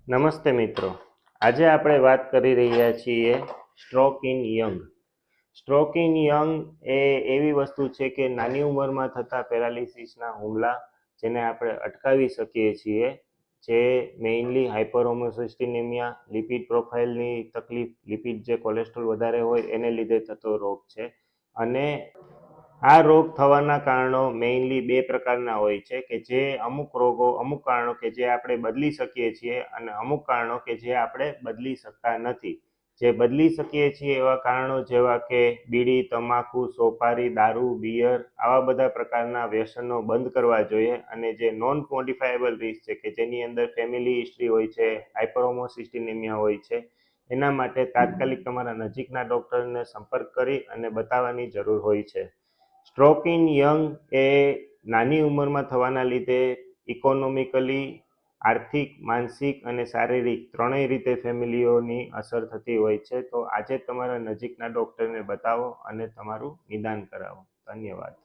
નમસ્તે મિત્રો, આજે આપણે વાત કરી રહ્યા છીએ stroke in young. Stroke in young એ એવી વસ્તુ છે કે નાની ઉંમરમાં થતા પેરાલિસિસના હુમલા જેને આપણે અટકાવી શકીએ છીએ, જે મેઇનલી હાઇપરહોમોસિસ્ટિનેમિયા, લિપિડ પ્રોફાઇલની તકલીફ, લિપિડ જે કોલેસ્ટ્રોલ વધારે હોય એને લીધે થતો રોગ છે. અને આ રોગ થવાના કારણો મેઇનલી બે પ્રકારના હોય છે કે જે અમુક કારણો કે જે આપણે બદલી શકીએ છીએ અને અમુક કારણો કે જે આપણે બદલી શકતા નથી. જે બદલી શકીએ છીએ એવા કારણો જેવા કે બીડી, તમાકુ, સોપારી, દારૂ, બિયર, આવા બધા પ્રકારના વ્યસનો બંધ કરવા જોઈએ. અને જે નોન ક્વોન્ટિફાયેબલ રિસ્ક છે કે જેની અંદર ફેમિલી હિસ્ટ્રી હોય છે, હાઇપરહોમોસિસ્ટિનેમિયા હોય છે, એના માટે તાત્કાલિક તમારા નજીકના ડૉક્ટરને સંપર્ક કરી અને બતાવવાની જરૂર હોય છે. સ્ટ્રોક ઇન યંગ એ નાની ઉંમરમાં થવાના લીધે ઇકોનોમિકલી, આર્થિક, માનસિક અને શારીરિક ત્રણેય રીતે ફેમિલીઓની અસર થતી હોય છે. તો આજે તમારા નજીકના ડૉક્ટરને બતાવો અને તમારું નિદાન કરાવો. ધન્યવાદ.